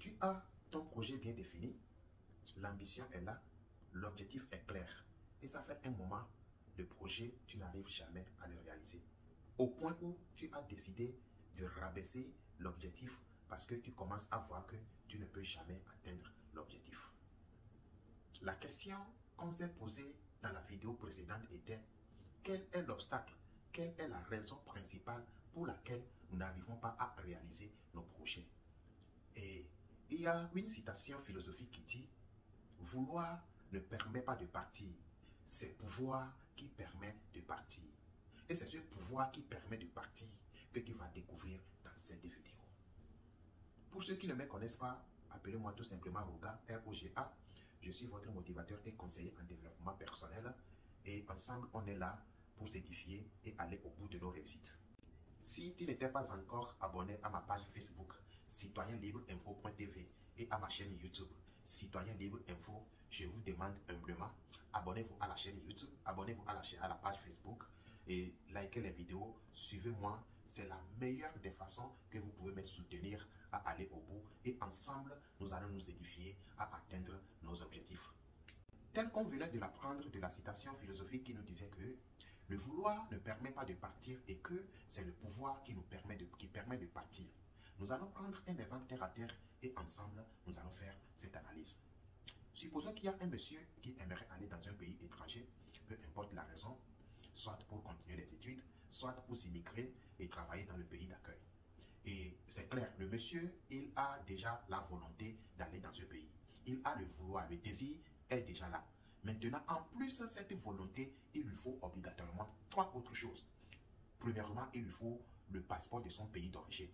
Tu as ton projet bien défini, l'ambition est là, l'objectif est clair. Et ça fait un moment, le projet, tu n'arrives jamais à le réaliser. Au point où tu as décidé de rabaisser l'objectif parce que tu commences à voir que tu ne peux jamais atteindre l'objectif. La question qu'on s'est posée dans la vidéo précédente était: quel est l'obstacle? Quelle est la raison principale pour laquelle nous n'arrivons pas à réaliser nos projets? Et il y a une citation philosophique qui dit: vouloir ne permet pas de partir, c'est pouvoir qui permet de partir. Et c'est ce pouvoir qui permet de partir que tu vas découvrir dans cette vidéo. Pour ceux qui ne me connaissent pas, appelez-moi tout simplement Roga, R-O-G-A. Je suis votre motivateur et conseiller en développement personnel. Et ensemble, on est là pour s'édifier et aller au bout de nos réussites. Si tu n'étais pas encore abonné à ma page Facebook, citoyenlibreinfo.tv, et à ma chaîne YouTube, Citoyen Libre Info, je vous demande humblement, abonnez-vous à la chaîne YouTube, abonnez-vous à la page Facebook et likez les vidéos, suivez-moi. C'est la meilleure des façons que vous pouvez me soutenir à aller au bout et ensemble, nous allons nous édifier à atteindre nos objectifs. Tel qu'on venait de l'apprendre de la citation philosophique qui nous disait que le vouloir ne permet pas de partir et que c'est le pouvoir qui permet de partir. Nous allons prendre un exemple terre à terre et ensemble, nous allons faire cette analyse. Supposons qu'il y a un monsieur qui aimerait aller dans un pays étranger, peu importe la raison, soit pour continuer les études, soit pour s'immigrer et travailler dans le pays d'accueil. Et c'est clair, le monsieur, il a déjà la volonté d'aller dans ce pays. Il a le vouloir, le désir est déjà là. Maintenant, en plus, cette volonté, il lui faut obligatoirement trois autres choses. Premièrement, il lui faut le passeport de son pays d'origine.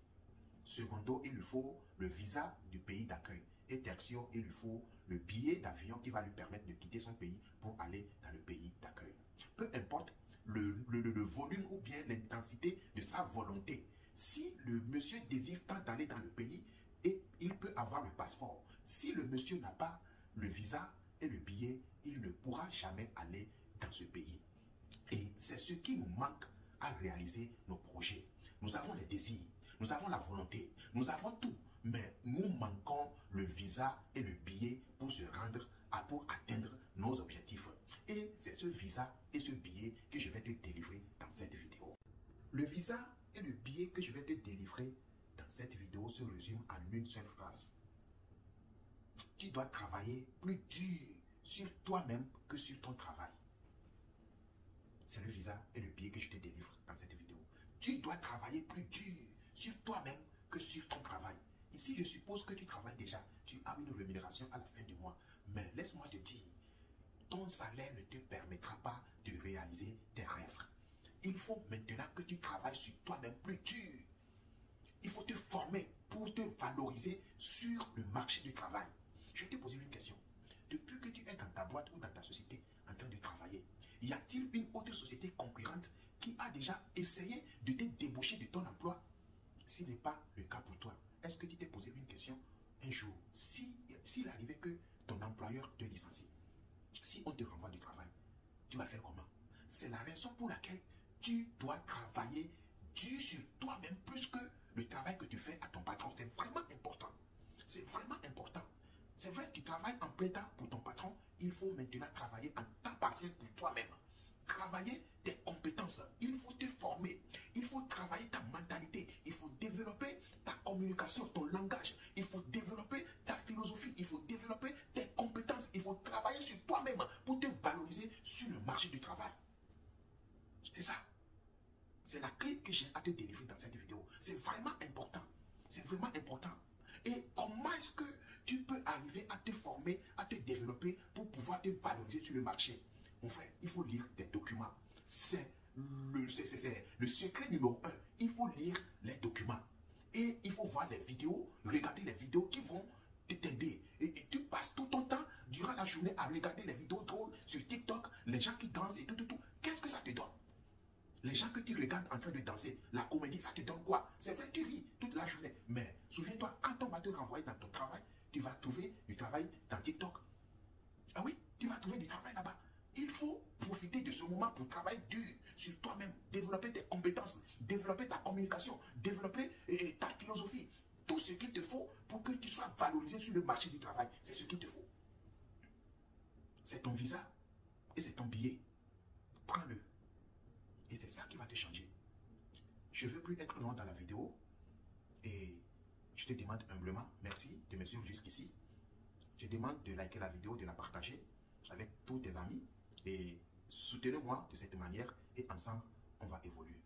Secondo, il lui faut le visa du pays d'accueil. Et tertio, il lui faut le billet d'avion qui va lui permettre de quitter son pays pour aller dans le pays d'accueil. Peu importe le volume ou bien l'intensité de sa volonté. Si le monsieur désire tant d'aller dans le pays, et il peut avoir le passeport. Si le monsieur n'a pas le visa et le billet, il ne pourra jamais aller dans ce pays. Et c'est ce qui nous manque à réaliser nos projets. Nous avons les désirs, nous avons la volonté, nous avons tout, mais nous manquons le visa et le billet pour se rendre pour atteindre nos objectifs. Et c'est ce visa et ce billet que je vais te délivrer dans cette vidéo. Le visa et le billet que je vais te délivrer dans cette vidéo se résument en une seule phrase. Tu dois travailler plus dur sur toi-même que sur ton travail. C'est le visa et le billet que je te délivre dans cette vidéo. Tu dois travailler plus dur sur toi-même que sur ton travail. Ici, je suppose que tu travailles déjà. Tu as une rémunération à la fin du mois. Mais laisse-moi te dire, ton salaire ne te permettra pas de réaliser tes rêves. Il faut maintenant que tu travailles sur toi-même plus dur. Il faut te former pour te valoriser sur le marché du travail. Je vais te poser une question. Depuis que tu es dans ta boîte ou dans ta société en train de travailler, y a-t-il une autre société concurrente qui a déjà essayé de te débaucher de ton emploi? S'il n'est pas le cas pour toi, est-ce que tu t'es posé une question un jour? S'il arrivait que ton employeur te licencie, si on te renvoie du travail, tu vas faire comment? C'est la raison pour laquelle tu dois travailler dur sur toi-même plus que le travail que tu fais à ton patron. C'est vraiment important. C'est vraiment important. C'est vrai que tu travailles en plein temps pour ton patron. Il faut maintenant travailler en temps partiel pour toi-même. Travailler tes compétences. Il faut te former. Il faut travailler ta mentalité. Il faut développer ta communication, ton langage. Il faut développer ta philosophie. Il faut développer tes compétences. Il faut travailler sur toi-même pour te valoriser sur le marché du travail. C'est ça. C'est la clé que j'ai à te délivrer dans cette vidéo. C'est vraiment important. C'est vraiment important. Et comment est-ce que tu peux arriver à te former, à te développer pour pouvoir te valoriser sur le marché? Mon frère, il faut lire des documents. C'est le secret numéro 1. Il faut lire les documents. Et il faut voir les vidéos, regarder les vidéos qui vont t'aider. Et tu passes tout ton temps durant la journée à regarder les vidéos drôles sur TikTok, les gens qui dansent et tout. Qu'est-ce que ça te donne? Les gens que tu regardes en train de danser, la comédie, ça te donne quoi? C'est vrai, tu ris toute la journée. Mais souviens-toi, quand on va te renvoyer dans ton travail, tu vas trouver du travail dans TikTok. Ah oui, tu vas trouver du travail là-bas. Il faut profiter de ce moment pour travailler dur sur toi-même, développer tes compétences, développer ta communication, développer ta philosophie. Tout ce qu'il te faut pour que tu sois valorisé t'imposer sur le marché du travail. C'est ce qu'il te faut. C'est ton visa et c'est ton billet. Prends-le. Et c'est ça qui va te changer. Je ne veux plus être loin dans la vidéo. Et je te demande humblement, merci de me suivre jusqu'ici. Je te demande de liker la vidéo, de la partager avec tous tes amis. Et soutenez-moi de cette manière. Et ensemble, on va évoluer.